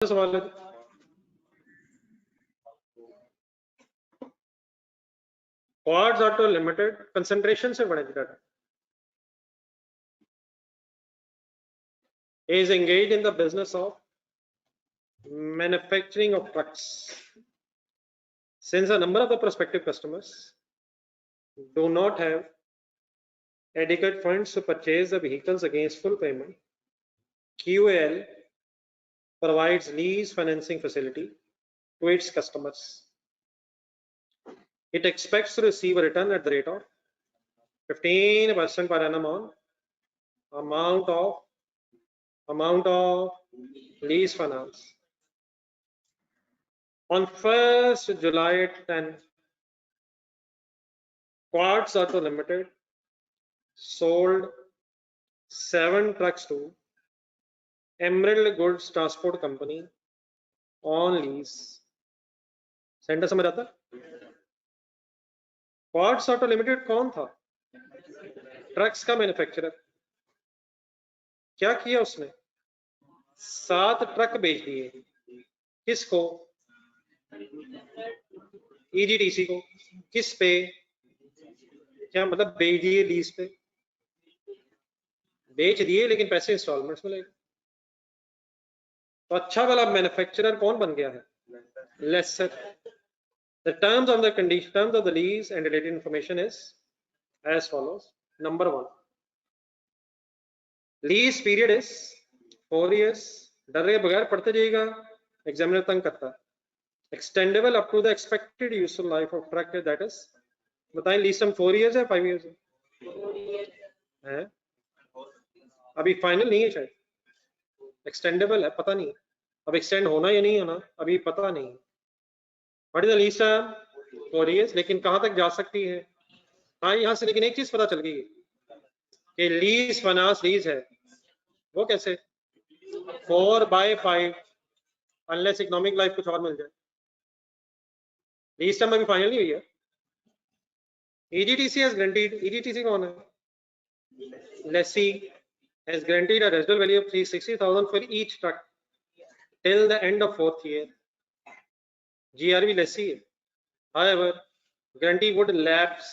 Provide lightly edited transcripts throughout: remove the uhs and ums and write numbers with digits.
सवाल है quartz auto limited concentration से बड़े data is engaged in the business of manufacturing of trucks. Since a number of the prospective customers do not have adequate funds to purchase the vehicles against full payment, QAL provides lease financing facility to its customers. It expects to receive a return at the rate of 15% per annum on amount of lease finance. On 1st July 10, Quartz Auto Limited sold 7 trucks to Emerald Goods Transport Company on lease. Centre समझ आता? Quartz auto limited कौन था? Trucks का manufacturer. क्या किया उसने? 7 truck बेच दिए। किसको? EGTC को। किस पे? क्या मतलब बेच दिए लीज पे? बेच दिए लेकिन पैसे इंस्टॉलमेंट्स में लेगा। तो अच्छा वाला मैन्युफैक्चरर कौन बन गया है? Laser. The terms of the lease and related information is as follows. Number 1, lease period is 4 years. डर रहे बगैर पढ़ते जाइएगा, एग्जामिनर तंग करता है। Extendable up to the expected useful life of truck, that is, बताएं लीज टर्म 4 years है 5 years है? अभी फाइनल नहीं है शायद, एक्सटेंडेबल है, पता नहीं अब एक्सटेंड होना या नहीं होना, अभी पता नहीं। What is the lease term? 4 years, लेकिन कहां तक जा सकती है? हाँ यहां से, लेकिन एक चीज पता चल गई कि लीज फाइनेंस लीज है। वो कैसे? 4/5 अनलेस इकोनॉमिक लाइफ कुछ और मिल जाए। लीज टर्म अभी फाइनल नहीं हुई है। EGTC has guaranteed, EGTC कौन है? Lessee has guaranteed a residual value of 360,000 for each truck till the end of 4th year. GRV lessee है. However, guarantee would lapse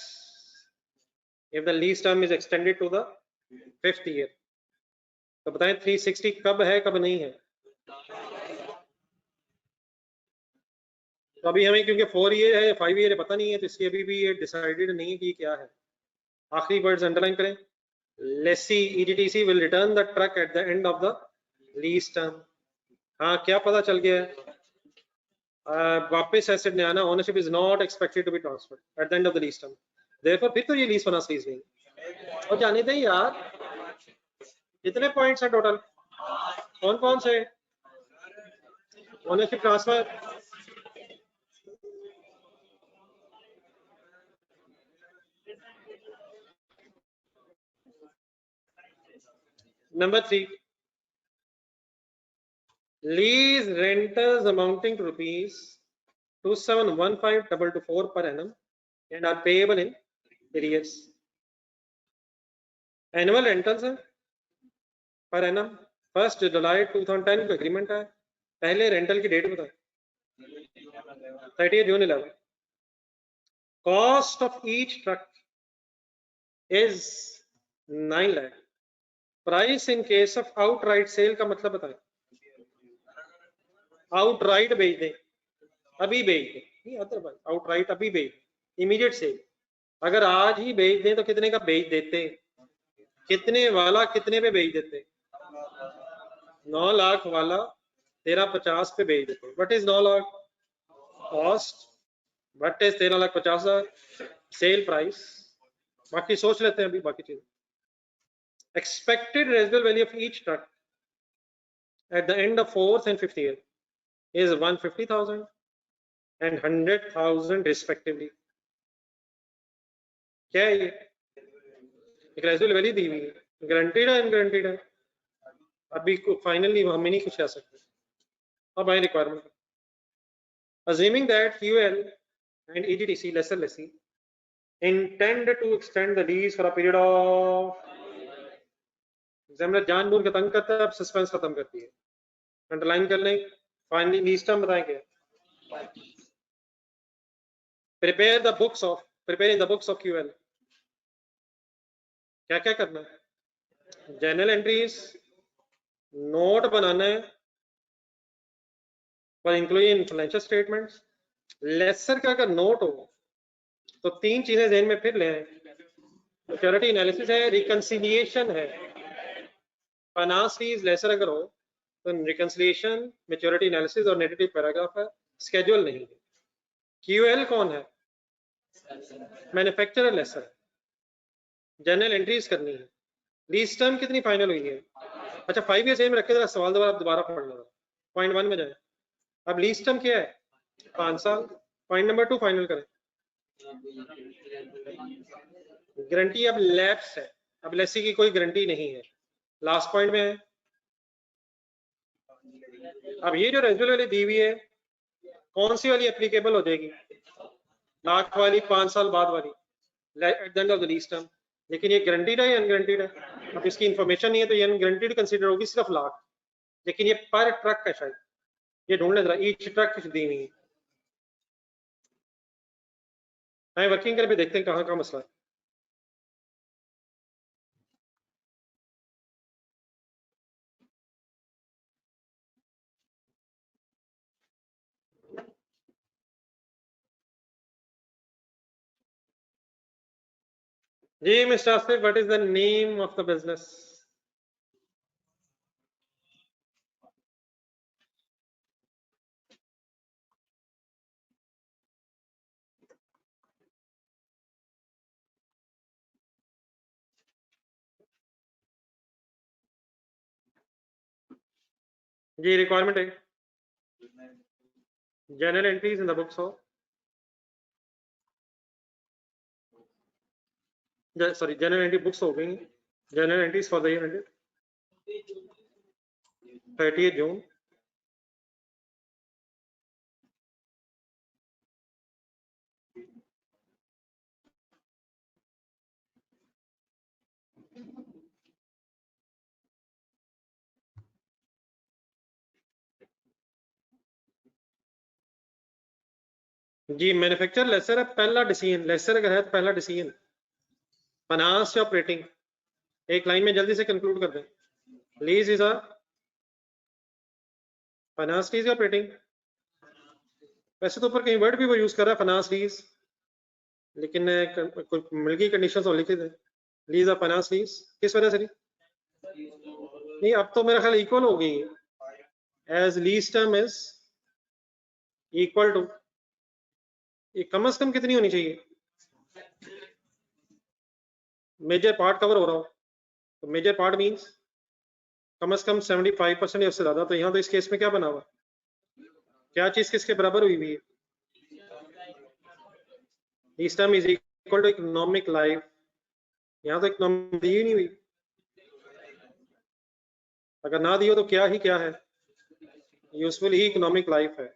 if the lease term is extended to the 5th year. तो बताएं 360 कब है कब नहीं है? तो अभी हमें क्योंकि 4 year है 5 year है पता नहीं है, तो इसलिए अभी भी ये डिसाइडेड नहीं है कि क्या है। आखिरी वर्ड्स अंडरलाइन करें। Lessee EGTC will return the truck at the end of the lease term. हाँ क्या पता चल गया है? वापस एसेट नहीं आना। Ownership is not expected to be transferred at the end of the lease term. Therefore फिर तो ये लीज फाइनेंस लीज नहीं। और जाने दें यार, कितने पॉइंट्स हैं टोटल? कौन कौन से? Ownership transfer, number 3, lease rentals amounting to ₹2715,224 per annum and are payable in arrears. Annual rentals है per annum 1st July 2010 का एग्रीमेंट है। पहले रेंटल की डेट बताए 30 June 11। Cost of each truck is 9 lakh. Price in case of outright sale का मतलब बताएं। Outright बेच दें, अभी बेच दें, नहीं अदरवाइज आउटराइट अभी बेच दें, इमीडिएट सेल। अगर आज ही बेच दें तो कितने का बेच देते? कितने वाला कितने पे बेच देते? 9 लाख वाला 1350 पे बेच देते। What is 9 lakh cost? What is 13,50,000 sale price? बाकी सोच लेते हैं अभी बाकी चीज। Expected residual value of each truck eight the end of 4th and 5th year is 150,000 and 100,000 respectively. क्या है ये? एक रेजिडुअल वैल्यू दी हुई है, गारंटीड है अनगारंटीड है? अभी फाइनली हम नहीं कुछ कह सकते। अब आए requirement. Assuming that QL and EGTC lesser lessee intend to extend the lease for a period of, examiner जानबूझ के तंग करता है, अब सस्पेंस खत्म करती है। अंडरलाइन कर लें फाइनली लीस्ट टर्म बताएंगे। Prepare the books of QL। क्या क्या करना है? जनरल एंट्रीज नोट बनाना है for including financial statements. Lessor का अगर नोट हो तो तीन चीजें ध्यान में फिर ले आए। मैच्योरिटी एनालिसिस है, रिकंसिलिएशन है। फाइनेंस फीस लेसर अगर हो तो रिकंसिलिएशन, मैच्योरिटी एनालिसिस और नेगेटिव पैराग्राफ है, स्केड्यूल नहीं है। क्यूएल कौन है? Manufacturer laser. जनरल एंट्रीज करनी है। लीज टर्म कितनी फाइनल हुई है? अच्छा 5 ईयर में रखे, जरा सवाल दोबारा पढ़ लो। पॉइंट 1 में जाए। अब लीज टर्म क्या है? 5 साल। पॉइंट नंबर 2 फाइनल करें। गारंटी अब लैप्स है, अब लेसी की कोई गारंटी नहीं है। लास्ट पॉइंट में है। अब ये जो रेजुअल वाली दी हुई है कौन सी वाली एप्लीकेबल हो जाएगी? लाख वाली, 5 साल बाद वाली, eight the end of the lease term. लेकिन ये गारंटीड है या अनगारंटीड है? अब इसकी इंफॉर्मेशन नहीं है तो ये अनगारंटीड कंसीडर होगी, सिर्फ लाख। लेकिन ये पर ट्रक है, शायद ये ढूंढ ले, ईच ट्रक दी हुई है। वर्किंग कर पे देखते हैं कहाँ का मसला है। जी mister Asif, what is the name of the business? जी रिक्वायरमेंट है general entries in the books of, sorry general entry books हो गई। General entries for the year ended 30 June. जी मैन्युफैक्चर लेसर है, पहला डिसीजन। लेसर अगर है तो पहला डिसीजन। फाइनेंस से ऑपरेटिंग, एक लाइन में जल्दी से कंक्लूड कर दें। Lease is a finance lease operating. वैसे तो ऊपर कहीं वर्ड भी वो यूज कर रहा है फाइनेंस लीज, लेकिन मिल गई कंडीशन तो लिखे थे। लीज ऑफ फाइनेंस लीज किस वजह से नहीं, अब तो मेरा ख्याल इक्वल हो गई है। As lease term is equal to, ये कम से कम कितनी होनी चाहिए? मेजर पार्ट कवर हो रहा हो तो मेजर पार्ट मींस कम से कम 75% या उससे ज्यादा। तो यहाँ तो इस केस में क्या बना हुआ, क्या चीज किसके बराबर हुई हुई है? Lease term is equal to economic life. यहाँ तो इकोनॉमिक दी ही नहीं हुई। अगर ना दी हो तो क्या ही क्या है, यूजफुल ही इकोनॉमिक लाइफ है।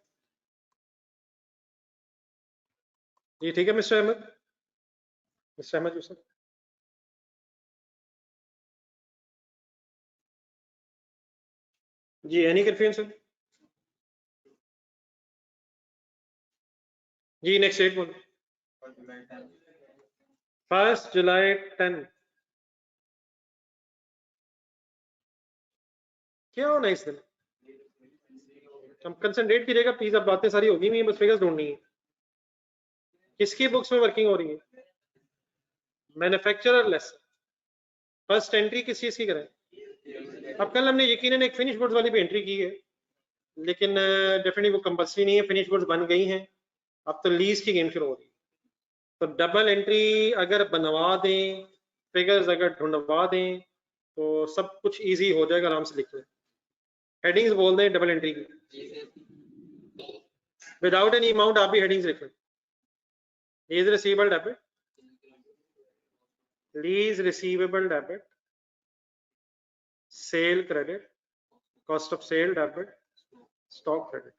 जी ठीक है मिस्टर अहमद। मिस्टर अहमद यूसुफ। जी एनी कंफ्यूजन? जी नेक्स्ट डेट बोलो। 1 जुलाई 10। क्या होना है इस दिन? हम कंसंट्रेट कीजिएगा प्लीज, अब बातें सारी होगी नहीं, बस फिगर्स ढूंढनी है। किसकी बुक्स में वर्किंग हो रही है? Manufacturer less. फर्स्ट एंट्री किस चीज की करें? अब कल हमने यकीनन एक फिनिश गुड्स वाली भी एंट्री की है, लेकिन डेफिनेटली वो कंपल्सरी नहीं है, फिनिश गुड्स बन गई हैं। अब तो लीज की गेम शुरू हो रही है। तो डबल एंट्री अगर बनवा दें, फिगर्स अगर ढूंढवा दें तो सब कुछ इजी हो जाएगा, आराम से लिख लें। हेडिंग्स बोल दें डबल एंट्री की, विदाउट एनी अमाउंट आप भी हेडिंग्स लिख लें। Lease receivable debit, lease receivable debit, sale credit, cost of sale debit, stock credit.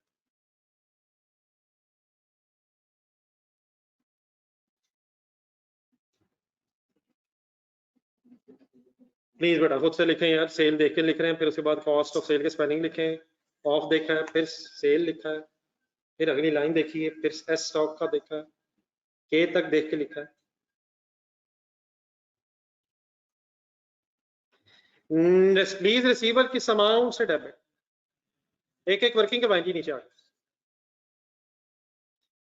Please बेटा खुद से लिखें यार, सेल देख के लिख रहे हैं, फिर उसके बाद कॉस्ट ऑफ सेल के स्पेलिंग लिखें, ऑफ देखा है, फिर सेल लिखा है, फिर अगली लाइन देखी है, फिर एस स्टॉक का देखा है, के तक देख के लिखा है। प्लीज रिसीवर किस अमाउंट से डेबिट, एक एक वर्किंग के बैंक ही नीचे आ गए।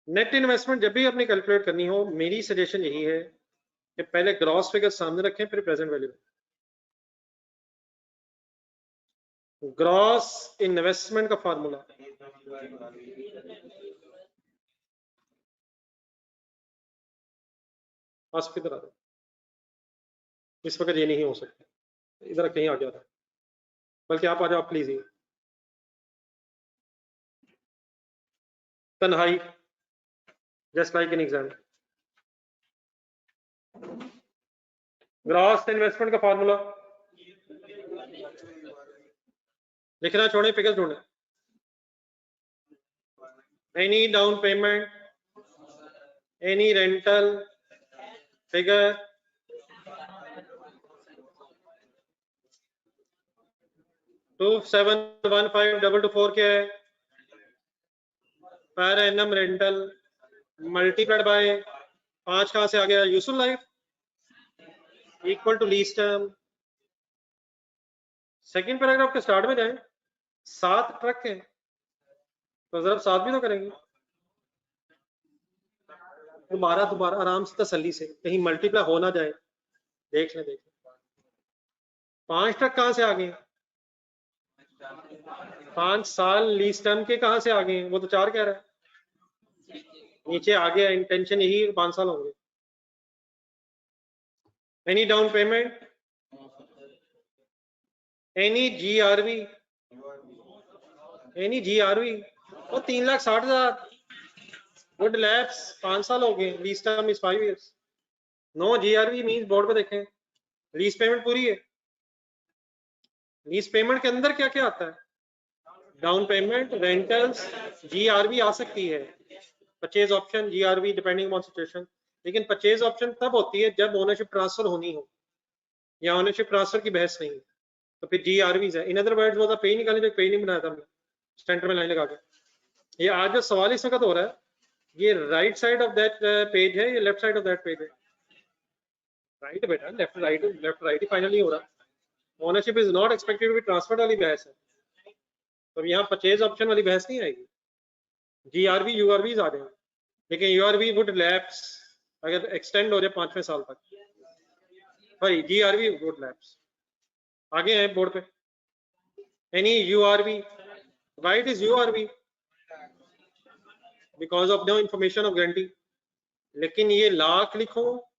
नेट इन्वेस्टमेंट जब भी आपने कैलकुलेट करनी हो, मेरी सजेशन यही है कि पहले ग्रॉस फिगर सामने रखें, फिर प्रेजेंट वैल्यू। ग्रॉस इन्वेस्टमेंट का फार्मूला आसिफ इधर आ जाओ, इस वक्त ये नहीं हो सकता, इधर कहीं आ गया था, बल्कि आप आ जाओ प्लीज। ही तन्हाई, just like in exam. Gross investment का फार्मूला लिखना छोड़े, फिगर ढूंढे। Any down payment, any rental figure, 2715,224 क्या है, per annum rental multiplied by 5 कहां से आ गया, usual life equal to lease term. Second paragraph के स्टार्ट में जाएं, 7 ट्रक है तो जरा 7 भी तो करेंगे। दोबारा आराम से तसल्ली से, कहीं मल्टीप्लाई हो ना जाए, देख लें। 5 ट्रक कहां से आ गए, 5 साल लीज टर्म के कहां से आ गए, वो तो 4 कह रहा है, नीचे आ गया, इंटेंशन यही 5 साल होंगे। Any down payment, any GRV, any GRV वो 3,60,000, गुड लैप्स 5 साल हो गए, lease term is 5 years। No GRV means board पे देखें, लीज पेमेंट पूरी है। लीज पेमेंट के अंदर क्या क्या आता है, डाउन पेमेंट, रेंटल्स, जीआरवी आ सकती है, purchase option, GRV depending on situation. लेकिन परचेज ऑप्शन तब होती है जब ओनरशिप ट्रांसफर होनी हो, या ओनरशिप ट्रांसफर की बहस नहीं, तो फिर जीआरवीज है। इन अदर वर्ड्स वो पे निकालने जो पे नहीं बनाया था हमने सेंटर में लाइन लगा के। ये आज जो सवाल इस वक्त हो रहा है, ये right side of that page है, ये left side of that page है। राइट बेटा, लेफ्ट राइट ही फाइनली हो रहा। Ownership is not expected to be transferred वाली बहस है, तो यहाँ परचेज ऑप्शन वाली बहस नहीं आएगी। जीआरवी यूआरवी आ गए, लेकिन यूआरवी वुड लैप्स अगर एक्सटेंड हो जाए 5वें साल तक, भाई जीआरवी वुड लैप्स आगे हैं बोर्ड पे। Any URV, why it is URV, because of no information of guarantee। लेकिन ये लाख लिखो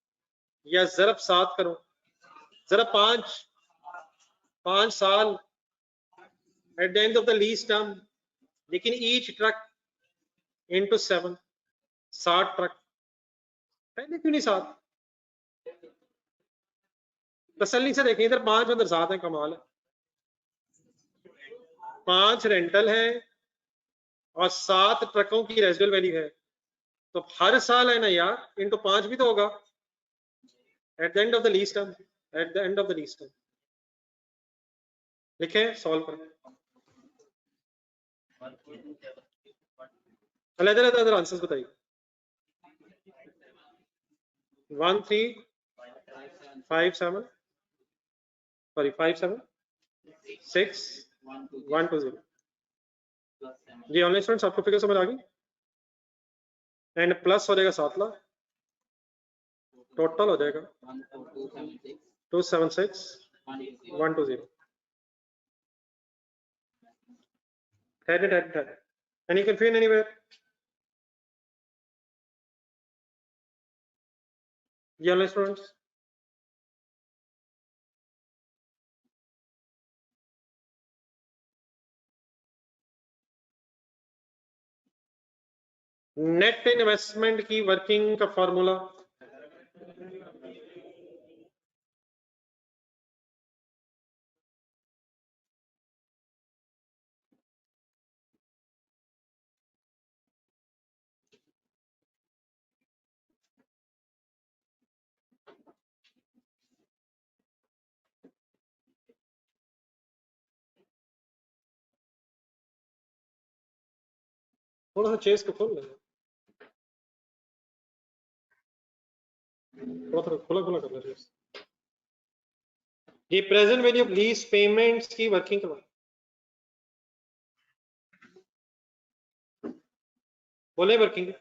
या जरब 7 करो, जरब 5 साल at the end of the lease term, लेकिन each truck into 7, 60 ट्रक, पहले क्यों नहीं 7? तसल्ली से देखें, इधर 5 उधर 7 है, कमाल है। 5 रेंटल है और 7 ट्रकों की रेजिडुअल वैल्यू है, तो हर साल है ना यार, इनटू 5 भी तो होगा eight the end of the lease term, eight the end of the lease term. लिखे, सॉल्व करें। अलग आंसर्स बताइए। 1357, सॉरी 576,120। जी ऑनलाइन स्टूडेंट्स, आपको फिगर समझ आ गई? एंड प्लस हो जाएगा 7 लाख, टोटल हो जाएगा 276,120। Headed. Any confusion anywhere? जी ऑनलाइन स्टूडेंट्स, नेट इन्वेस्टमेंट की वर्किंग का फॉर्मूला थोड़ा सा चेस को खोल लेना, थोड़ा थोड़ा खुला खुला कर ले चेस। ये present value of lease payments की वर्किंग करवा, बोले वर्किंग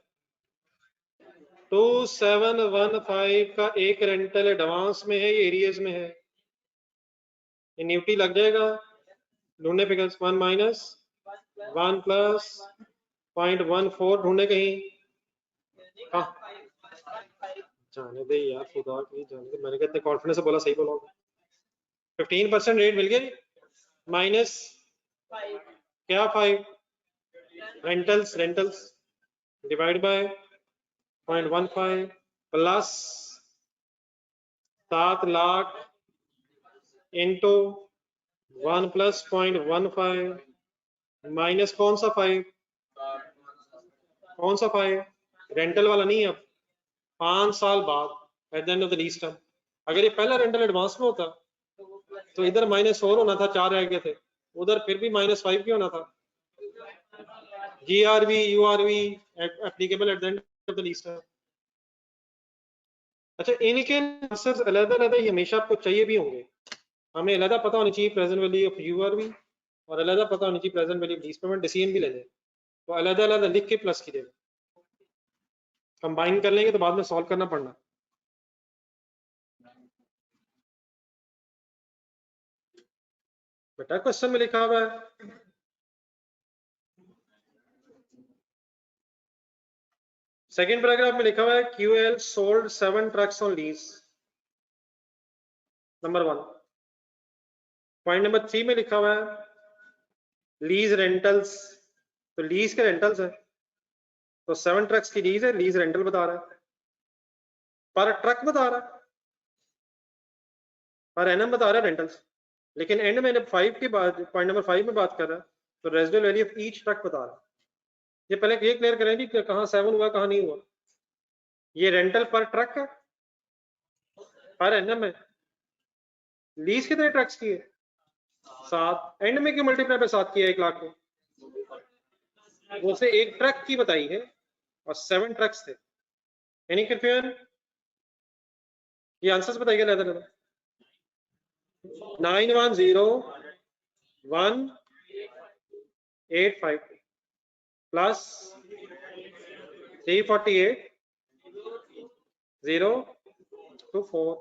2715 का एक रेंटल एडवांस में है, ये एरियज में है, एन्युटी लग जाएगा, ढूंढने फिगर्स 1 माइनस 1 प्लस 0.14 ढूंढने कहीं, जाने दे यार खुदा की जाने दे, मैंने कितने कॉन्फिडेंस से बोला, सही बोला 15% रेट मिल गया, माइनस क्या 5 rentals divide by 0.15 plus 7 lakh into 1 plus 0.15 minus कौन सा 5 रेंटल वाला नहीं है, अब 5 साल बाद eight the end of the lease term. अगर ये पहला रेंटल एडवांस में होता तो इधर -4 होना था, 4 रह गए थे, उधर फिर भी -5 क्यों होना था। GRV URV applicable eight the end of the lease term. अच्छा, इनके आंसर्स अलग-अलग ही हमेशा आपको चाहिए भी होंगे, हमें अलग पता होनी चाहिए प्रेजेंट वैल्यू ऑफ URV और अलग पता होनी चाहिए present value of lease payment, decision भी लेने, तो अलग लिख के प्लस कीजिएगा, कंबाइन कर लेंगे तो बाद में सॉल्व करना पड़ना। बेटा क्वेश्चन में लिखा हुआ है, सेकेंड पैराग्राफ में लिखा हुआ है QL sold 7 trucks on lease, number 1। Point number 3 में लिखा हुआ है लीज रेंटल्स, तो लीज के रेंटल्स है, तो 7 ट्रक्स की लीज है, लीज रेंटल बता रहा है, पर ट्रक बता रहा है, पर एनम बता रहा है रेंटल्स, लेकिन एंड में 5 के बाद पॉइंट नंबर 5 में बात कर रहा है तो residual value of each truck बता रहा है। ये पहले ये क्लियर करें कि कहाँ 7 हुआ कहाँ नहीं हुआ, ये रेंटल पर ट्रक है, पर एनम है, लीज कितने ट्रक्स की है 7, एंड में क्यों मल्टीप्लाई पे 7 किया 1 लाख को, वो से एक ट्रक की बताई है और 7 ट्रक्स थे, एनी कंफ्यूजन। ये आंसर्स बताइए लेदर 910185 प्लस 348024,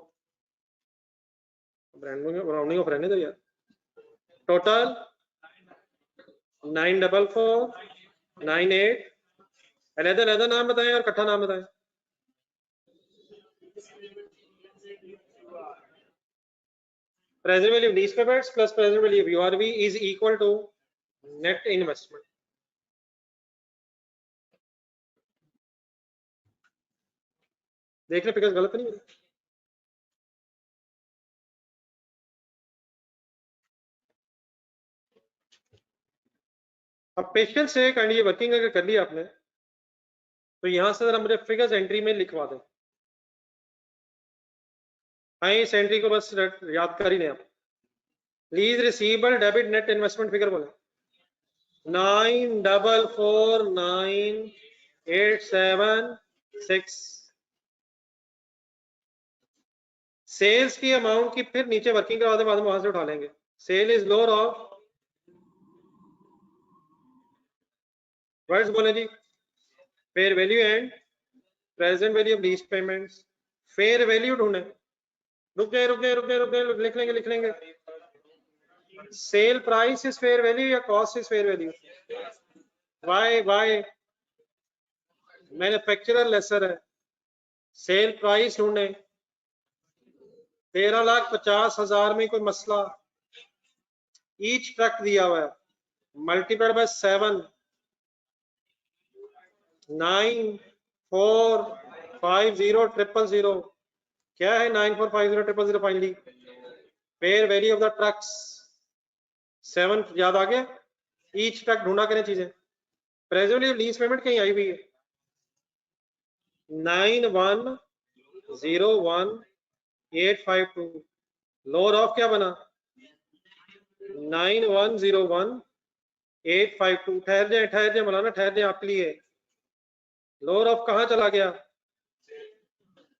राउंडिंग ऑफ रहने दो यार, टोटल 94498, अलग नाम बताएं और इकट्ठा नाम बताएं। Present value of lease payments plus present value of URV is equal to net investment. देख ले फिगर्स गलत नहीं है। अब पेशेंस से काइंड ये वर्किंग अगर कर ली आपने तो यहां से जरा मुझे फिगर्स एंट्री में लिखवा दें। हाँ, इस एंट्री को बस याद कर ही लें आप। Lease receivable debit net investment figure बोले 949876। सेल्स की अमाउंट की फिर नीचे वर्किंग करवा दे, बाद में वहां से उठा लेंगे। Sale is lower of words बोले जी, fair value and present value of lease payments. Fair value ढूंढे, रुक गए लिख लेंगे। Sale price is fair value या cost is fair value? Why manufacturer lessor है। सेल प्राइस ढूंढे, 13,50,000 में कोई मसला, ईच ट्रक दिया हुआ है, मल्टीप्लाइड बाय 7, 9450,000 क्या है 9450,000 finally fair value of the trucks 7 याद आ गया। ईच ट्रक ढूंढा करें चीजें। प्रेजेंटली लीज पेमेंट कहीं आई हुई है 9101,852, लोअर ऑफ क्या बना 9101 852, ठहर जाए मौलाना, ठहर जाए आपके लिए। लोअर ऑफ कहाँ चला गया?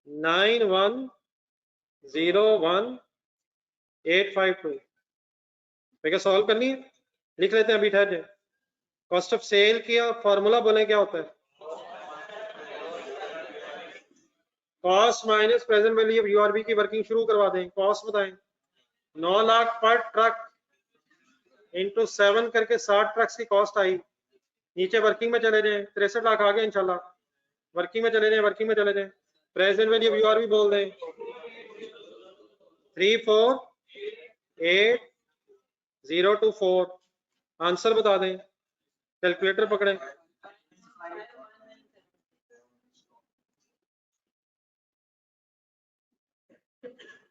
9101852। भैया सॉल्व करनी है, लिख लेते हैं अभी, ठहर जाए। कॉस्ट ऑफ सेल किया, फॉर्मूला बोले क्या होता है? Cost minus present value of URB की वर्किंग शुरू करवा दें। कॉस्ट बताएं। 9 लाख पर ट्रक इंटू 7 करके 60 ट्रक्स की कॉस्ट आई। नीचे वर्किंग में चले जाएं, 63 लाख आ गए इंशाल्लाह। वर्किंग में चले जाएं, वर्किंग में चले जाएं। प्रेजेंट वैल्यू ऑफ यूआरबी बोल दें 348024। आंसर बता दें, कैलकुलेटर पकड़ें।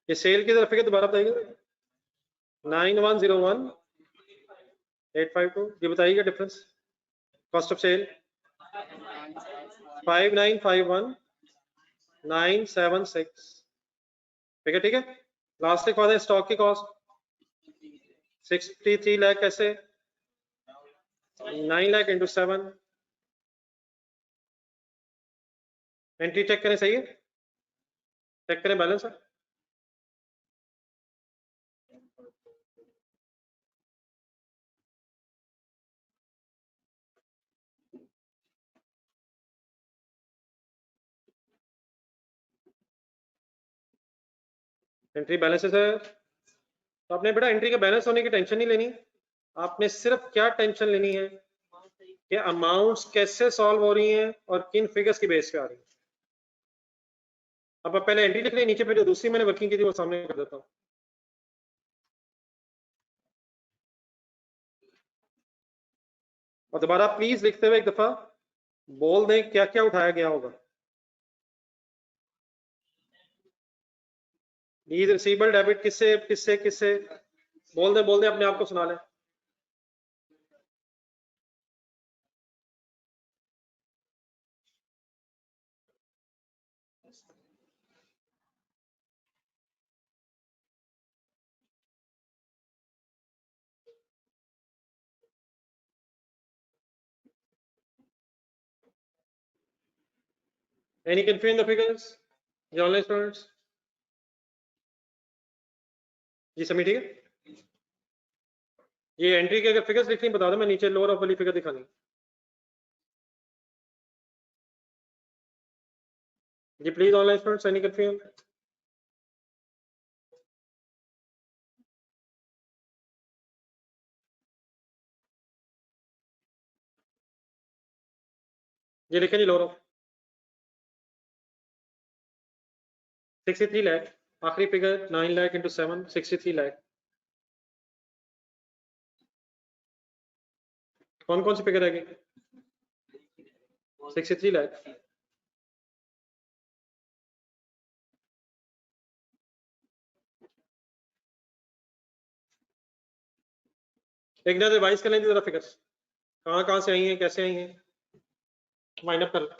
ये सेल की तरफ के दोबारा बताइए। 9101852, ये बताइएगा डिफरेंस। Cost of cell 5951976। ठीक है, ठीक है। लास्ट लिखवा दें, स्टॉक की कॉस्ट 63 लाख। कैसे? 9 लाख इंटू 7। एंट्री चेक करें, सही है? चेक करें बैलेंस है। एंट्री बैलेंस है। तो आपने बेटा एंट्री का बैलेंस होने की टेंशन नहीं लेनी। आपने सिर्फ क्या टेंशन लेनी है कि अमाउंट्स कैसे सॉल्व हो रही हैं और किन फिगर्स की बेस पे आ रही हैं। अब आप पहले एंट्री लिख लें, नीचे पे जो दूसरी मैंने वर्किंग की थी वो सामने कर देता हूँ। और दोबारा प्लीज लिखते हुए एक दफा बोल दें क्या क्या उठाया गया होगा। लीज रिसीवेबल डेबिट किससे किससे किससे? बोल दें अपने आप को सुना लें। Any confusion the figures? ये ऑनलाइन स्टूडेंट्स जी समी ठीक है। ये एंट्री के अगर फिगर्स लिखनी बता दो, मैं नीचे लोअर ऑफ वाली फिगर दिखानी जी please. Online students any confusion? ये लिखें जी, लोअर ऑफ 63 लाख। आखिरी फिगर 9 लाख इंटू 7, 63 लाख। कौन कौन सी फिगर रहेगी? 63 लाख। एक नजर रिवाइज कर लें जरा फिगर्स, कहाँ कहाँ से आई हैं, कैसे आई हैं, माइंड अप कर लें।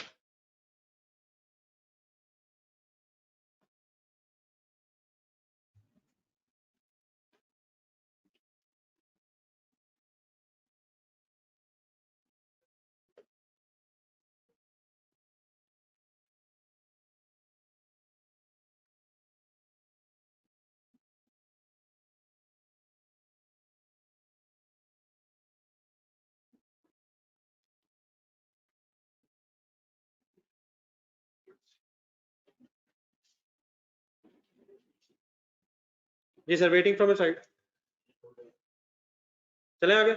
जी sir, waiting from your side. चलें आगे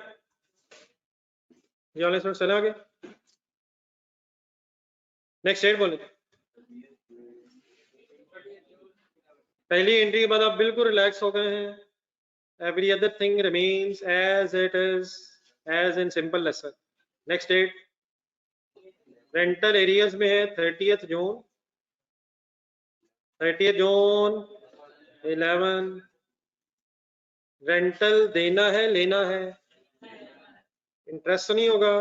जी, ऑनलाइन स्टूडेंट चलें आगे। नेक्स्ट डेट बोले। पहली एंट्री के बाद आप बिल्कुल रिलैक्स हो गए हैं। Every other thing remains as it is, as in simple lesson. Next date rental arrears में है 30th जून। 30th जून 11। रेंटल देना है लेना है? इंटरेस्ट तो नहीं होगा?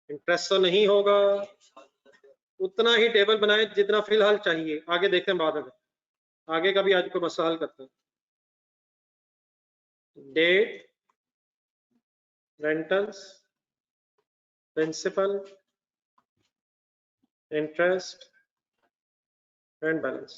इंटरेस्ट तो नहीं होगा। उतना ही टेबल बनाए जितना फिलहाल चाहिए, आगे देखते हैं बाद में। आगे का भी आज को मसला हल करते हैं। Date rentals, principal, interest and balance.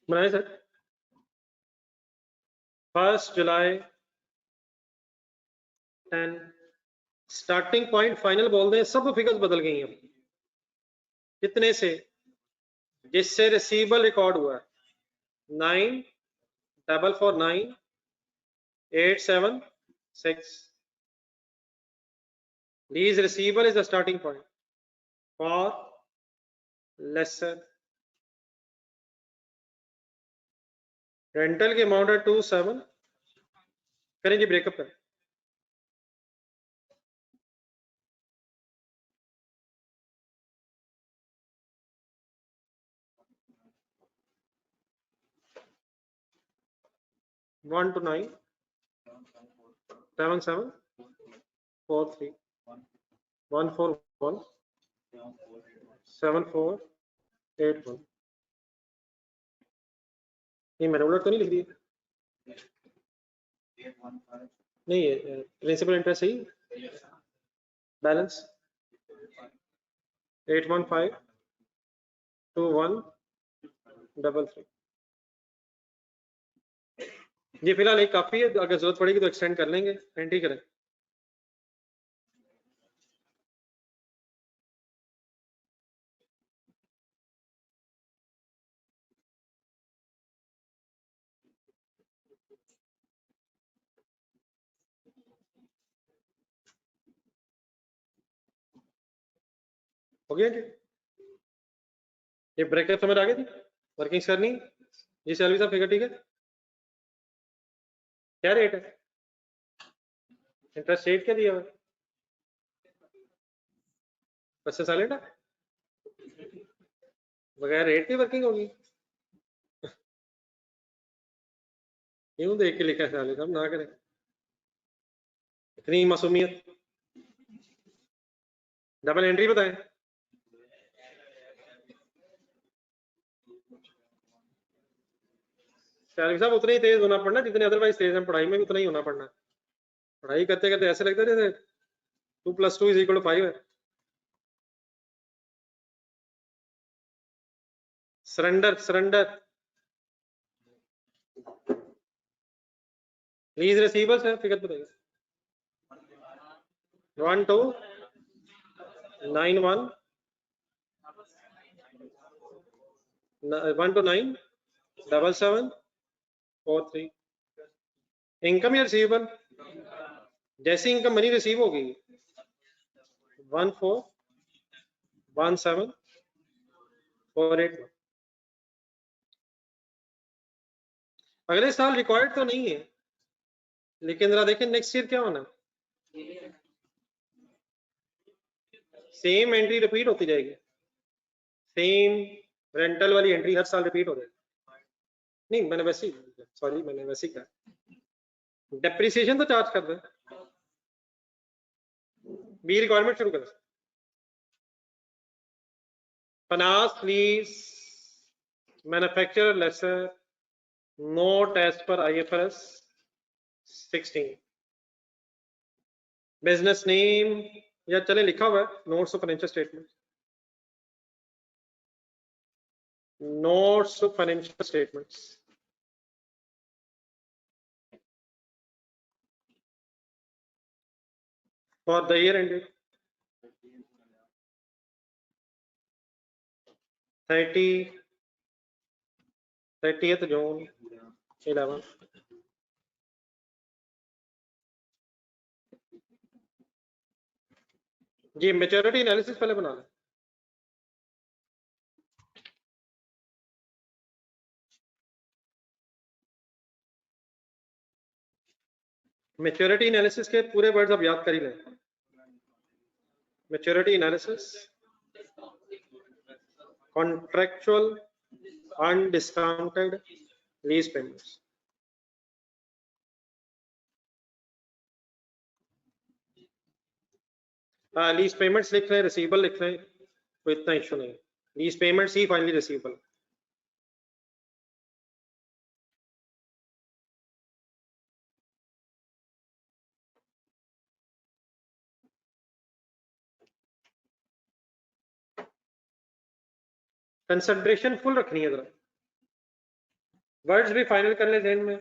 बनाए सर 1 जुलाई 10 स्टार्टिंग पॉइंट फाइनल बोल दें, सब फिगर्स बदल गई हैं कितने से, जिससे रिसीवेबल रिकॉर्ड हुआ 9,449,876. Lease receivable is the starting point for lessor. Rental के अमाउंट है 27. करें जी ब्रेकअप करें. One to 9, 7 7 4 3 1 4 1 7 4 8 1. नहीं मैंने उलट तो नहीं लिख दी. नहीं प्रिंसिपल इंटरेस्ट सही. बैलेंस 8152133. ये फिलहाल एक काफी है, अगर जरूरत पड़ेगी तो एक्सटेंड कर लेंगे. एंट्री करें. हो गया जी. ये ब्रेकअप समझ आ गई थी. वर्किंग्स करनी ये सैलरी साहब फिगर ठीक है. क्या रेट है, इंटरेस्ट रेट क्या दिया हुआ है, बस साइलेंट है, बगैर रेट की वर्किंग होगी. यूं देख के लिखा है सैलरी साहब, ना करें इतनी मासूमियत. डबल एंट्री बताएं. सैलरी साहब उतना ही तेज होना पड़ना जितने अदरवाइज तेज हैं पढ़ाई में भी उतना ही होना पड़ना. पढ़ाई करते करते ऐसे लगता है जैसे 2 + 2 = 5 है. सरेंडर लीज रिसीवेबल्स है, फिगर बताइए. 1 2 9 1 1 to 9 7 7 4 3. इनकम या रिसीवेबल, जैसी इनकम मनी रिसीव होगी 1 4 1 7 4 8 1. अगले साल रिक्वायर्ड तो नहीं है, लेकिन जरा देखें नेक्स्ट ईयर क्या होना. सेम एंट्री रिपीट होती जाएगी. सेम रेंटल वाली एंट्री हर साल रिपीट हो जाएगी. नहीं मैंने वैसे ही, सॉरी मैंने वैसे ही कहा. डेप्रिसिएशन तो चार्ज कर दें. बी रिक्वायरमेंट शुरू करें. Finance lease manufacturer lessor note as पर IFRS 16. बिजनेस नेम या चले लिखा हुआ है notes of financial statement. Notes of financial statements for the year ended 30th June 11. जी मैच्योरिटी एनालिसिस पहले बना लें. मैच्योरिटी एनालिसिस के पूरे वर्ड्स आप याद कर ही लें. Maturity analysis, contractual undiscounted lease payments. Lease payments लिख रहे हैं, रिसीवेबल लिख रहे हैं, कोई इतना इशू नहीं। लीज पेमेंट्स ही फाइनली रिसीवेबल। कंसिडरेशन फुल रखनी है, जरा वर्ड्स भी फाइनल कर ले ध्यान में।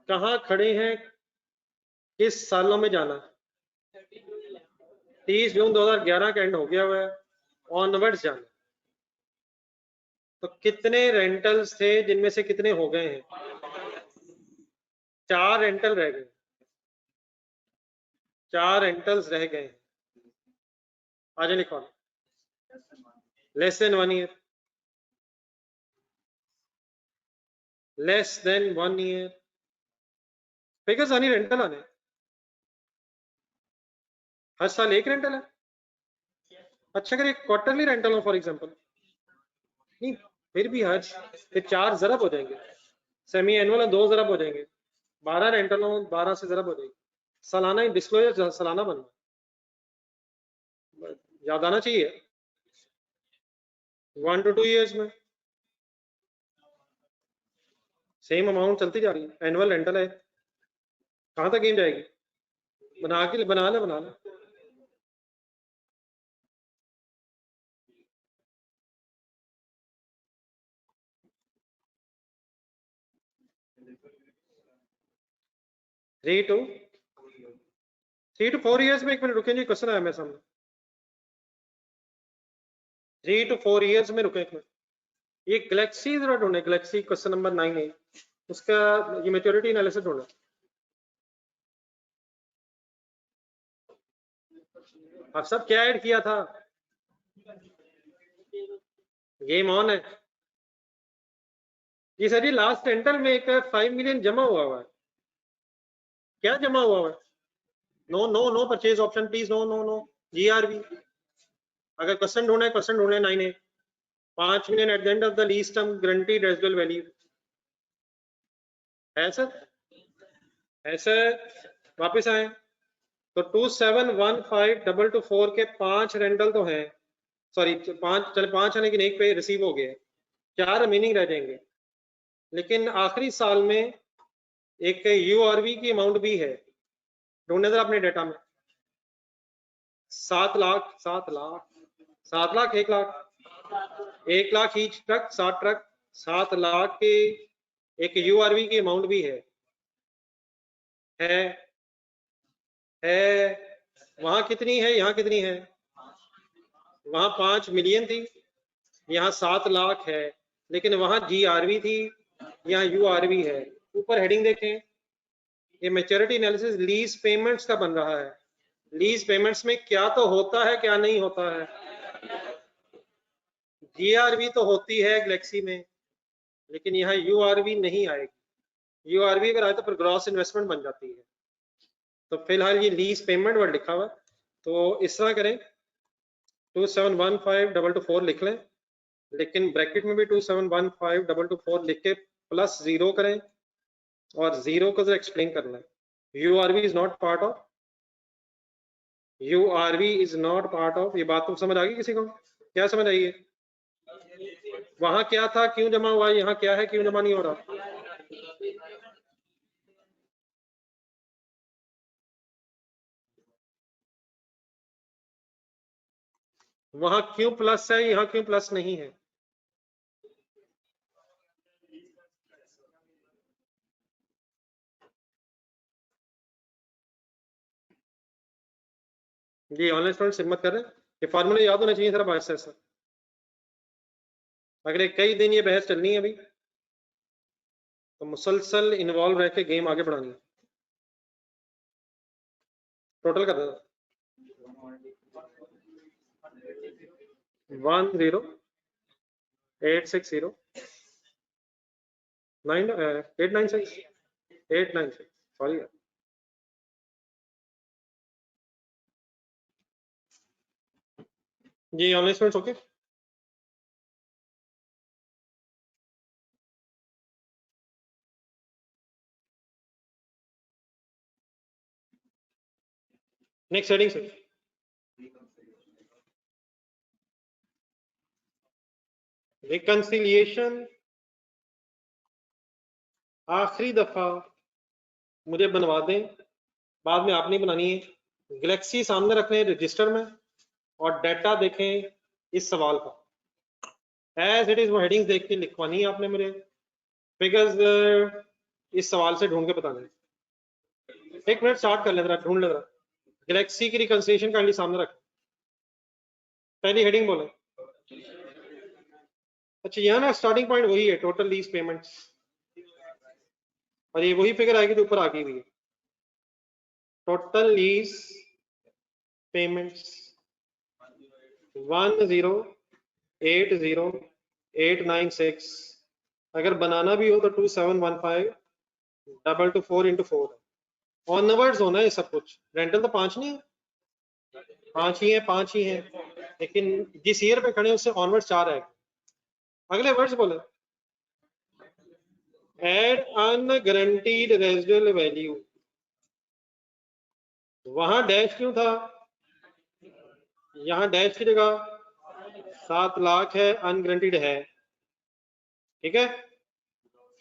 कहाँ खड़े हैं, किस सालों में जाना। 30 जून 2011 का एंड हो गया हुआ है, ऑनवर्ड्स जाना। तो कितने रेंटल्स थे जिनमें से कितने हो गए हैं? 4 रेंटल रह गए, 4 रेंटल्स रह गए हैं। आगे लिखो, less than 1 year, less than 1 year, figures आनी रेंटल आने। हर साल एक रेंटल है। अच्छा अगर एक क्वार्टरली रेंटल हो फॉर एग्जांपल, नहीं फिर भी हर, फिर 4 जरब हो जाएंगे, सेमी एनुअल 2 जरब हो जाएंगे, 12 रेंटल हो 12 से जरब हो जाएगी। सालाना ही डिस्क्लोजर सालाना बनना, याद आना चाहिए। 1 to 2 ईयर्स में सेम अमाउंट चलती जा रही है, एनुअल रेंटल है। कहाँ तक गेम जाएगी? बना ले 3 to 4 ईयर्स में। एक मिनट रुकें जी, क्वेश्चन आया मेरे सामने। 3 to 4 ईयर्स में रुके एक मिनट। ये गैलेक्सी जरा ढूंढे, गैलेक्सी क्वेश्चन नंबर 9 है उसका, ये मैच्योरिटी एनालिसिस ढूंढे। आप सब क्या ऐड किया था? गेम ऑन है जी सर। ये लास्ट रेंटल में एक 5 मिलियन जमा हुआ है। क्या जमा हुआ है? No no no purchase option please, no no no. GRB. अगर क्वेश्चन ढूंढे, क्वेश्चन ढूंढे 9A। 5 million at the end of the lease term guaranteed residual value है सर, ऐसे वापस आए तो 2715,224 के 5 रेंटल तो हैं, सॉरी 5 चले 5 है लेकिन एक पे रिसीव हो गए, 4 रिमेनिंग रह जाएंगे। लेकिन आखिरी साल में एक यूआरवी की अमाउंट भी है, ढूंढने जरा अपने डेटा में। 7 lakh 7 lakh 7 lakh 1 lakh 1 lakh each truck, 7 truck, 7 lakh के एक यूआरवी की अमाउंट भी है वहां कितनी है, यहाँ कितनी है? वहां 5 मिलियन थी, यहाँ 7 लाख है, लेकिन वहां जीआरवी थी, यहाँ यूआरवी है। ऊपर हेडिंग देखें, ये मैच्योरिटी एनालिसिस लीज पेमेंट्स का बन रहा है। लीज पेमेंट्स में क्या तो होता है, क्या नहीं होता है? जीआरवी तो होती है गैलेक्सी में, लेकिन यहाँ यूआरवी नहीं आएगी। यूआरवी अगर आए तो फिर ग्रॉस इन्वेस्टमेंट बन जाती है। तो फिलहाल ये लीज पेमेंट वर्ड लिखा हुआ, तो इस तरह करें 2715,224 लिख लें, लेकिन ब्रैकेट में भी 2715,224 लिख के प्लस 0 करें, और 0 को जरा एक्सप्लेन करना है। URV is not part of, URV is not part of. ये बात तो समझ आ गई किसी को? क्या समझ आई है? वहां क्या था, क्यों जमा हुआ, यहाँ क्या है, क्यों जमा नहीं हो रहा? वहां क्यों प्लस है, यहाँ क्यों प्लस नहीं है? जी ऑनलाइन स्टूडेंट हिम्मत कर रहे हैं, ये फार्मूले याद होने चाहिए सर बात से। अगले कई दिन ये बहस चलनी है अभी, तो मुसलसल इन्वॉल्व रह के गेम आगे बढ़ानी है। टोटल कर देना 10,860 896 सॉरी। जी online students okay. Next heading sir. Reconciliation आखिरी दफा मुझे बनवा दें, बाद में आपने बनानी है। गैलेक्सी सामने रखने हैं रजिस्टर में और डाटा देखें इस सवाल का एज इट इज, वो हेडिंग्स देख के लिखवानी है आपने मुझे। फिगर्स इस सवाल से ढूंढ के बताना है। एक मिनट स्टार्ट कर ले जरा, ढूंढ ले जरा। गैलेक्सी की रिकंसिलिएशन काइंडली सामने रख, पहली हेडिंग बोले। अच्छा यहाँ ना स्टार्टिंग पॉइंट वही है, टोटल लीज पेमेंट्स, और ये वही फिगर आएगी तो ऊपर आ गई हुई है, टोटल लीज पेमेंट्स 1080896। अगर बनाना भी हो तो 2715 into 4 ऑनवर्ड्स होना है सब कुछ। रेंटल तो 5 नहीं है, 5 ही है, लेकिन जिस ईयर पे खड़े हैं उससे ऑनवर्ड्स 4 है। अगले वर्ड्स बोले, एड अनगारंटीड रेजिडुअल वैल्यू, वहां डैश क्यों था, यहाँ डैश की जगह 7 लाख है, अनगारंटीड है, ठीक है।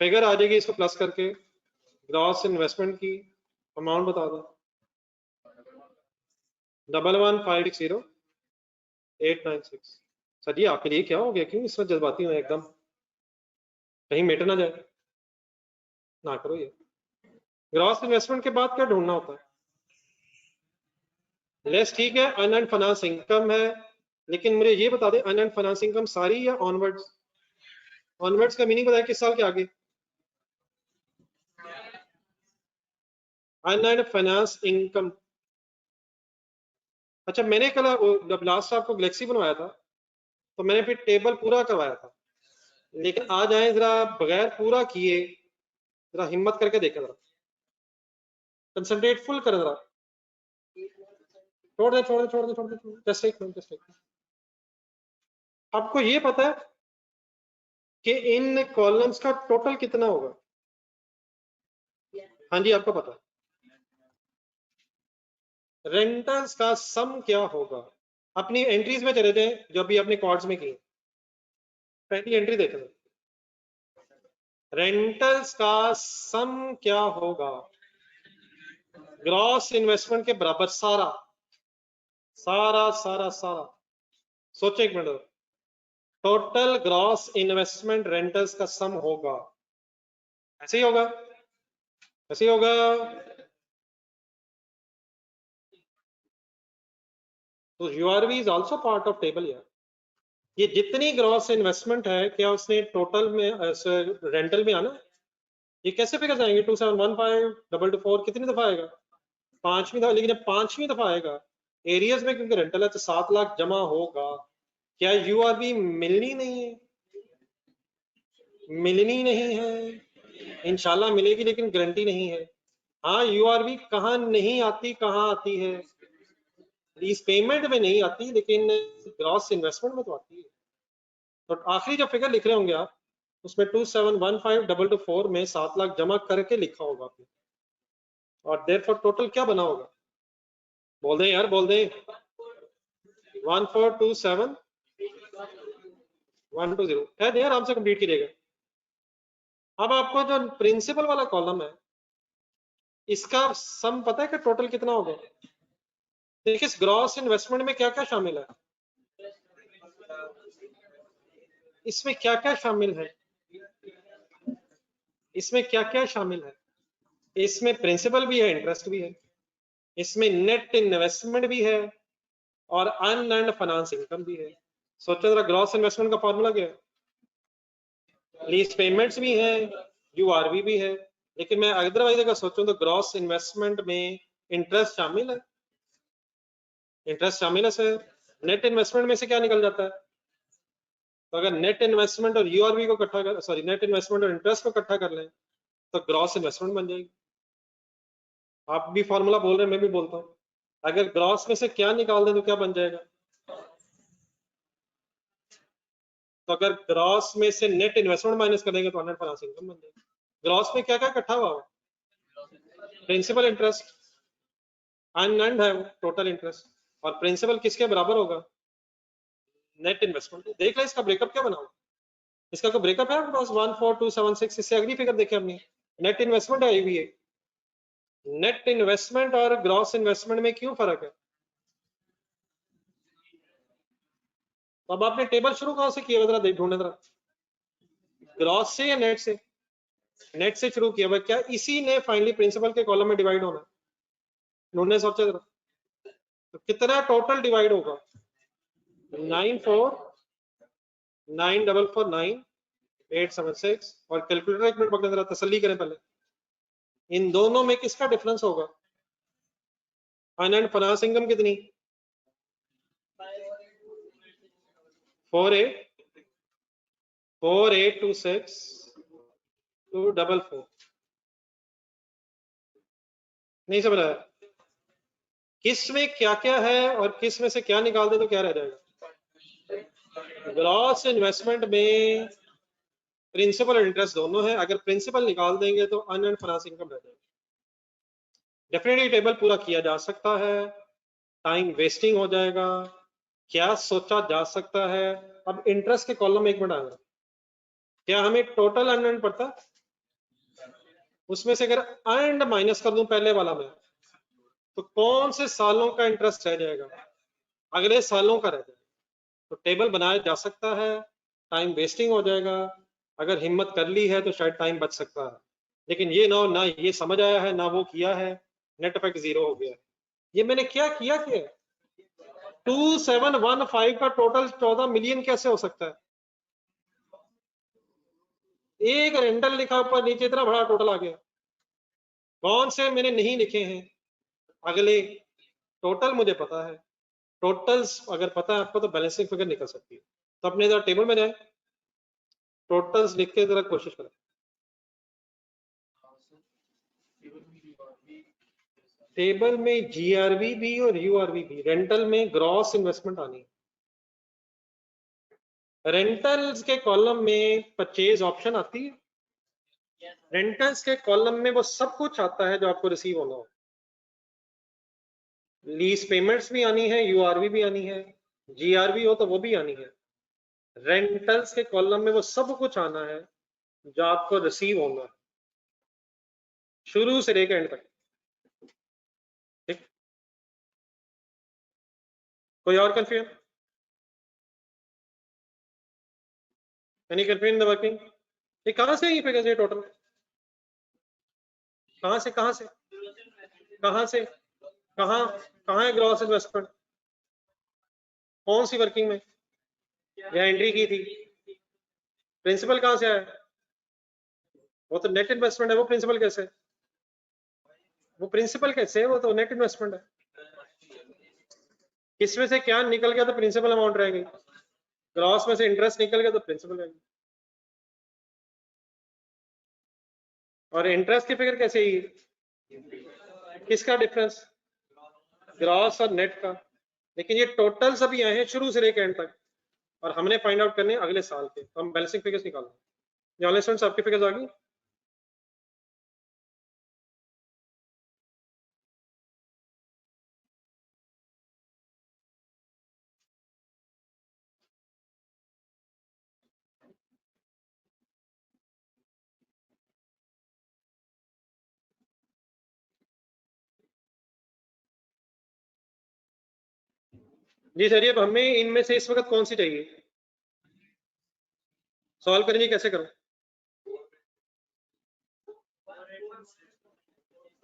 फिगर आ जाएगी इसको प्लस करके, ग्रॉस इन्वेस्टमेंट की अमाउंट बता दो, 11560896। सर जी आपके लिए क्या हो गया, क्यों इस वक्त जज्बाती हो एकदम, कहीं मेटर ना जाए, ना करो ये। ग्रॉस इन्वेस्टमेंट के बाद क्या ढूंढना होता है, लेस, ठीक है। अनअर्न्ड फाइनेंस इनकम है, लेकिन मुझे ये बता दे अनअर्न्ड फाइनेंस इनकम सारी या ऑनवर्ड्स। ऑनवर्ड्स का मीनिंग बताया किस साल के आगे, अनअर्न्ड फाइनेंस इनकम। अच्छा मैंने कल जब लास्ट आपको गैलेक्सी बनवाया था तो मैंने फिर टेबल पूरा करवाया था, लेकिन आज आए जरा बगैर पूरा किए, जरा हिम्मत करके देखें, जरा कंसंट्रेट फुल कर, जरा छोड़ दे छोड़ दे छोड़ दे छोड़ दे, जस्ट एक मिनट, जस्ट एक मिनट। आपको ये पता है कि इन कॉलम्स का टोटल कितना होगा, हाँ जी आपको पता है। रेंटल्स का सम क्या होगा, अपनी एंट्रीज में चले जाएं जो अभी अपने कॉर्ड्स में की, पहली एंट्री देखें, रेंटल्स का सम क्या होगा, ग्रॉस इन्वेस्टमेंट के बराबर सारा सारा सारा सारा। सोचो एक minute, total gross investment rentals का सम होगा, ऐसे ही होगा, ऐसे ही होगा। तो URV is also part of table यार। ये जितनी ग्रॉस इन्वेस्टमेंट है क्या उसने टोटल में रेंटल में आना, ये कैसे फिगर जाएंगे, 2715 कितनी दफा आएगा, 5वीं दफा, लेकिन जब 5वीं दफा आएगा एरियर्स में क्योंकि रेंटल है तो 7 लाख जमा होगा। क्या यूआरवी मिलनी नहीं है, मिलनी नहीं है, इंशाल्लाह मिलेगी लेकिन गारंटी नहीं है। हाँ यूआरवी कहाँ नहीं आती, कहाँ आती है, लीज पेमेंट में नहीं आती लेकिन ग्रॉस इन्वेस्टमेंट में तो आती है। तो आखिरी जो फिगर लिख रहे होंगे आप उसमें 2715 में 7 लाख जमा करके लिखा होगा आपने, और देयरफॉर टोटल क्या बना होगा, बोल दें यार बोल दें, 1427120 है, दें आराम से कंप्लीट कीजिएगा। अब आपको जो प्रिंसिपल वाला कॉलम है इसका सम पता है कि टोटल कितना होगा। देखिए इस ग्रॉस इन्वेस्टमेंट में क्या क्या शामिल है, इसमें क्या क्या शामिल है, इसमें क्या क्या शामिल है, इसमें प्रिंसिपल भी है, इंटरेस्ट भी है, इसमें नेट इन्वेस्टमेंट भी है और अनअर्न्ड फाइनेंस इनकम भी है। सोचो जरा ग्रॉस इन्वेस्टमेंट का फॉर्मूला क्या है, लीज पेमेंट्स भी है, यूआरवी भी है, लेकिन मैं अदरवाइज अगर सोचूं तो ग्रॉस इन्वेस्टमेंट में इंटरेस्ट शामिल है, इंटरेस्ट शामिल है सर। नेट इन्वेस्टमेंट में से क्या निकल जाता है, तो अगर नेट इन्वेस्टमेंट और यूआरवी को इकट्ठा कर, सॉरी नेट इन्वेस्टमेंट और इंटरेस्ट को इकट्ठा कर लें तो ग्रॉस इन्वेस्टमेंट बन जाएगी। आप भी फॉर्मूला बोल रहे हैं, मैं भी बोलता हूँ, अगर ग्रॉस में से क्या निकाल दें तो क्या बन जाएगा, तो अगर ग्रॉस में से नेट इन्वेस्टमेंट माइनस करेंगे तो नेट फाइनेंस इनकम बन जाएगी। ग्रॉस में क्या क्या इकट्ठा हुआ, प्रिंसिपल इंटरेस्ट, अनअर्न्ड है वो टोटल इंटरेस्ट, और प्रिंसिपल किसके बराबर होगा, नेट इन्वेस्टमेंट। देख ले इसका ब्रेकअप क्या बना हुआ, इसका कोई ब्रेकअप है आपके पास? 14276, इससे अगली फिगर देखे हमने, नेट इन्वेस्टमेंट आई हुई है। नेट इन्वेस्टमेंट और ग्रॉस इन्वेस्टमेंट में क्यों फर्क है? तो अब आपने टेबल शुरू कहां से किया, जरा ढूंढने जरा, ग्रॉस से या नेट से? नेट से शुरू किया। क्या इसी ने फाइनली प्रिंसिपल के कॉलम में डिवाइड होना? ढूंढने सोचा जरा, तो कितना टोटल डिवाइड होगा? 94949876 और कैलकुलेटर एक मिनट पकड़े जरा, तसल्ली करें पहले, इन दोनों में किसका डिफरेंस होगा? फाइनेंस फाइनेंस इनकम कितनी? 4826 नहीं समझ आया? किस में क्या क्या है और किस में से क्या निकाल दे तो क्या रह जाएगा? ग्रॉस इन्वेस्टमेंट में प्रिंसिपल और इंटरेस्ट दोनों है, अगर प्रिंसिपल निकाल देंगे तो अनएंड फाइनेंस इनकम रह जाएगी। डेफिनेटली टेबल पूरा किया जा सकता है, टाइम वेस्टिंग हो जाएगा, क्या सोचा जा सकता है। अब इंटरेस्ट के कॉलम में एक मिनट आएगा, क्या हमें टोटल अनएंड पड़ता? उसमें से अगर एंड माइनस कर दूं पहले वाला में, तो कौन से सालों का इंटरेस्ट रह जाएगा? अगले सालों का रह जाएगा। तो टेबल बनाया जा सकता है, टाइम वेस्टिंग हो जाएगा, अगर हिम्मत कर ली है तो शायद टाइम बच सकता है, लेकिन ये ना ये समझ आया है ना वो किया है, नेट इफेक्ट जीरो हो गया। ये मैंने क्या किया 2715 का टोटल 14 मिलियन कैसे हो सकता है? एक रेंटल लिखा ऊपर नीचे इतना बड़ा टोटल आ गया। कौन से मैंने नहीं लिखे हैं अगले? टोटल मुझे पता है, टोटल्स अगर पता है आपको तो बैलेंसिंग फिगर निकल सकती है। तो अपने जरा टेबल में जाए, टोटल्स लिख के जरा कोशिश करें। टेबल में जीआरवी भी और यूआरवी भी, रेंटल में ग्रॉस इन्वेस्टमेंट आनी है। रेंटल्स के कॉलम में परचेज ऑप्शन आती है, रेंटल्स के कॉलम में वो सब कुछ आता है जो आपको रिसीव होना हो। लीज पेमेंट्स भी आनी है, यूआरवी भी आनी है, जीआरवी हो तो वो भी आनी है। रेंटल्स के कॉलम में वो सब कुछ आना है जो आपको रिसीव होना है, शुरू से लेकर एंड तक। ठीक, कोई और confusion? Any confusion the working? ये कहां से ये फिगर्स, ये टोटल कहां से कहां से कहां से कहां कहां है ग्रॉस इन्वेस्टमेंट? कौन सी वर्किंग में या एंट्री की थी? प्रिंसिपल कहां से आया? वो तो नेट इन्वेस्टमेंट है, वो प्रिंसिपल कैसे? वो प्रिंसिपल कैसे है? वो तो नेट इन्वेस्टमेंट है। इसमें से क्या निकल गया तो प्रिंसिपल अमाउंट रह गई, ग्रॉस में से इंटरेस्ट निकल गया तो प्रिंसिपल रह गई। और इंटरेस्ट की फिगर कैसे ही? किसका डिफरेंस? ग्रॉस और नेट का। लेकिन ये टोटल सभी आए हैं शुरू से लेकर एंड तक, और हमने फाइंड आउट करने अगले साल के, तो हम बैलेंसिंग फिगर्स निकालेंगे। ऑनलाइन स्टूडेंट्स आपकी फिगर्स आ गई? जी सर, ये हमें इनमें से इस वक्त कौन सी चाहिए? सॉल्व करेंगे कैसे करो?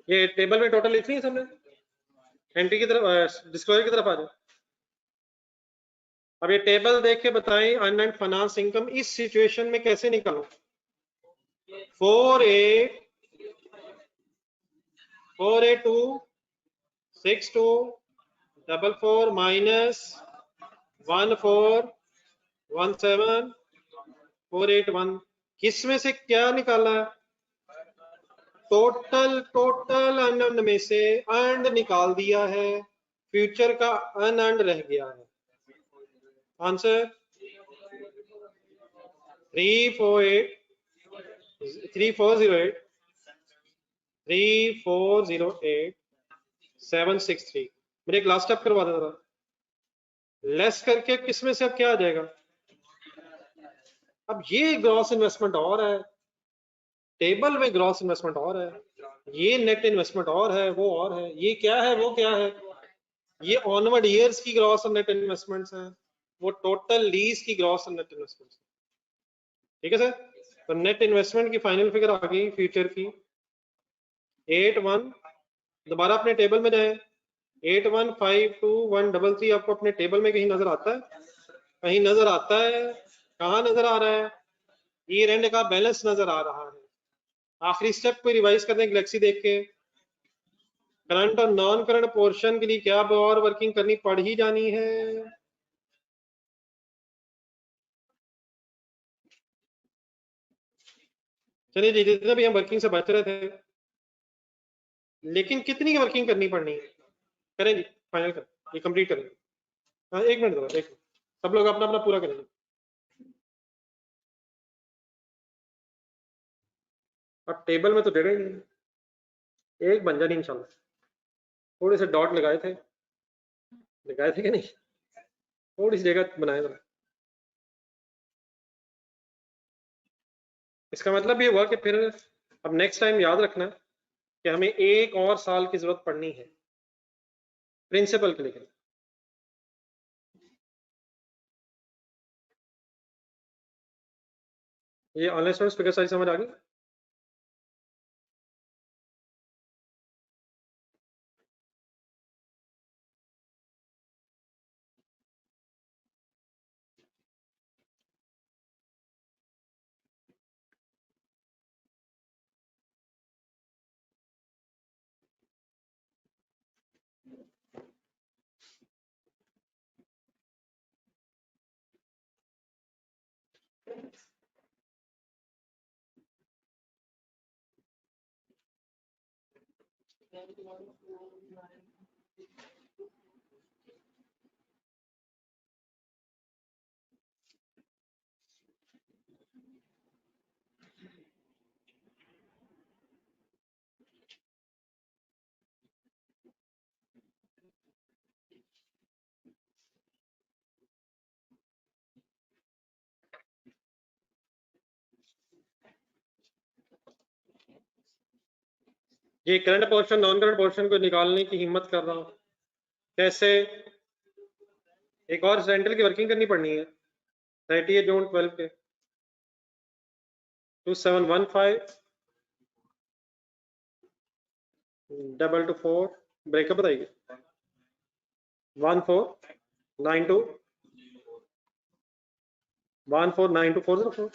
ये टेबल में टोटल लिखनी है सबने, एंट्री की तरफ, डिस्क्लोजर की तरफ आ जाओ। अब ये टेबल देख के बताएं अनएंड फाइनेंस इनकम इस सिचुएशन में कैसे निकालो? 4862 माइनस 1417481, किस में से क्या निकाला है? टोटल अनअर्न्ड में से अर्न्ड निकाल दिया है, फ्यूचर का अनअर्न्ड रह गया है। आंसर 3408 मेरे एक लास्ट स्टेप करवा देना, लेस करके किस में से अब क्या आ जाएगा? अब ये ग्रॉस इन्वेस्टमेंट और है, टेबल में ग्रॉस इन्वेस्टमेंट और है, ये नेट इन्वेस्टमेंट और है, वो और है, ये क्या है वो क्या है, ये ऑनवर्ड ईयर्स की ग्रॉस और नेट इन्वेस्टमेंट्स हैं, वो टोटल लीज की ग्रॉस और नेट इन्वेस्टमेंट्स। ठीक है सर, तो नेट इन्वेस्टमेंट की फाइनल फिगर आ गई फ्यूचर की 81, दोबारा अपने टेबल में जाए 815213 आपको अपने टेबल में कहीं नजर आता है? कहीं नजर आता है? कहाँ नजर आ रहा है? ईयर एंड का बैलेंस नजर आ रहा है। आखिरी स्टेप को रिवाइज कर दें गैलेक्सी देख के, करंट और नॉन करंट पोर्शन के लिए क्या और वर्किंग करनी पड़ ही जानी है। चलिए जी, जितने भी हम वर्किंग से बच रहे थे, लेकिन कितनी की वर्किंग करनी पड़नी है, करें जी, फाइनल करें, ये कंप्लीट करें। हाँ, एक मिनट दो, एक मिनट, सब लोग अपना अपना पूरा करेंगे। अब टेबल में तो जगह ही नहीं, एक बन जानी इंशाल्लाह। थोड़े से डॉट लगाए थे कि नहीं, थोड़ी सी जगह बनाए जरा। इसका मतलब ये हुआ कि फिर अब नेक्स्ट टाइम याद रखना कि हमें एक और साल की जरूरत पड़नी है प्रिंसिपल के लिए। ये ऑनलाइन स्टूडेंट्स फिगर साइज समझ आ गई? ये current portion non current portion को निकालने की हिम्मत कर रहा हूँ। कैसे? एक और रेंटल की वर्किंग करनी पड़नी है 30 जून 12 के 2715 ब्रेकअप बताइए। 1492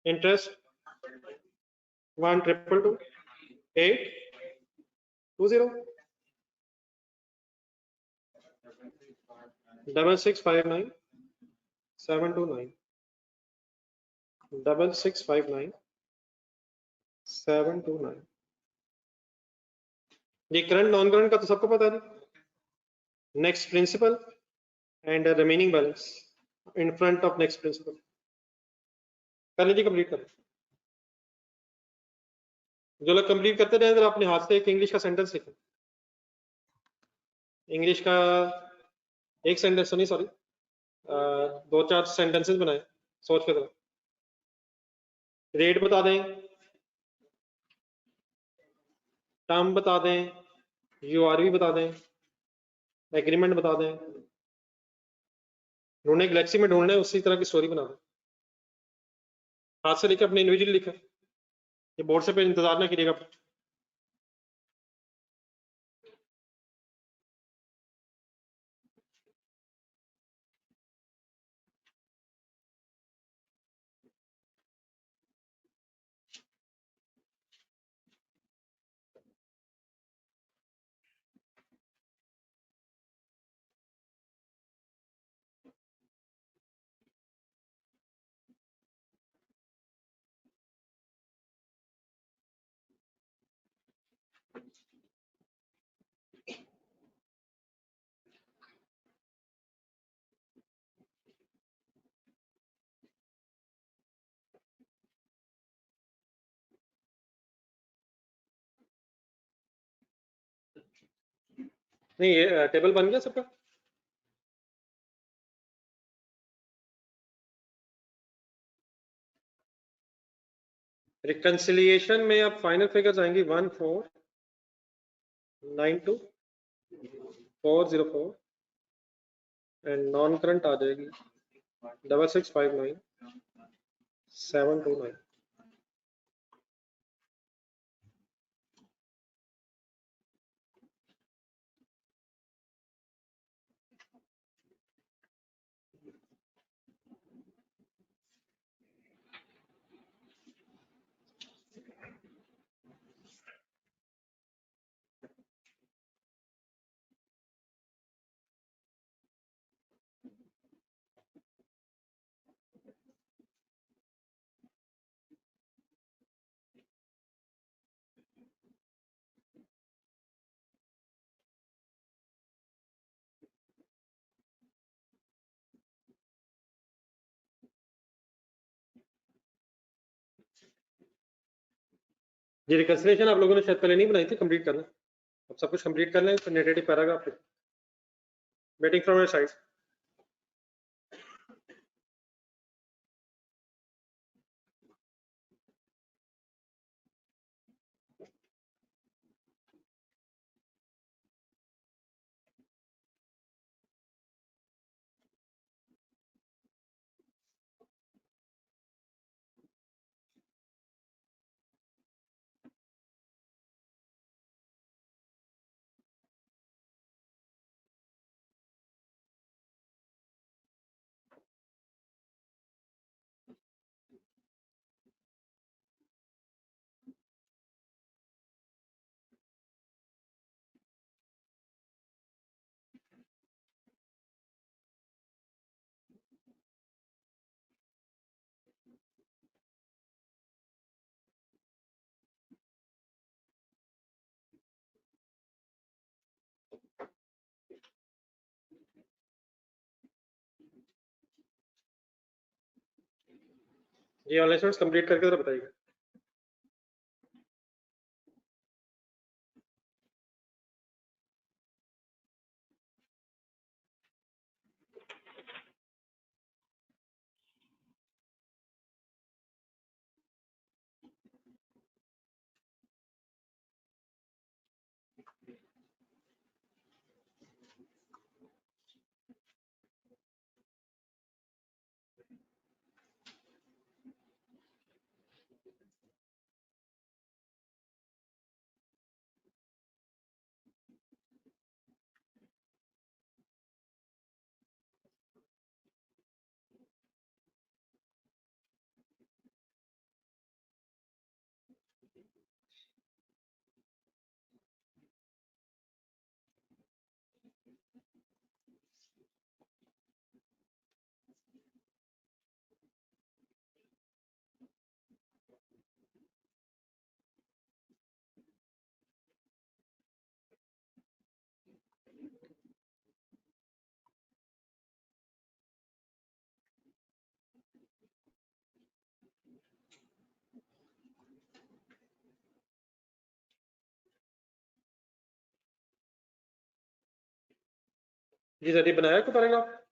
इंटरेस्ट 1222820 6659 729 ये करंट नॉन करंट का तो सबको पता है। Next principle and remaining balance in front of next principle. कर लीजिए, कंप्लीट कर। जो लोग कंप्लीट करते रहे, जरा अपने हाथ से एक इंग्लिश का सेंटेंस लिखें। इंग्लिश का एक सेंटेंस नहीं, सॉरी, दो चार सेंटेंसेस बनाए सोच के। जरा रेट बता दें, टर्म बता दें, यूआरवी बता दें, एग्रीमेंट बता दें, ढूंढने गैलेक्सी में ढूंढने उसी तरह की स्टोरी बना दें। हाथ से लिखे, अपने इंडिविजुअल लिखे, ये बोर्ड से पे इंतजार ना कीजिएगा। नहीं, ये टेबल बन गया सबका। रिकंसिलिएशन में अब फाइनल फिगर्स आएंगी 1492404 एंड नॉन करंट आ जाएगी 6659729। ये रिकंसिलिएशन आप लोगों ने शायद पहले नहीं बनाई थी, कंप्लीट करना। अब सब कुछ कंप्लीट कर लें तो negative paragraph waiting from your side. ये ऑनलाइन स्टूडेंट्स कंप्लीट करके जरा बताइएगा। जी सर, ये बनाया को पैराग्राफ?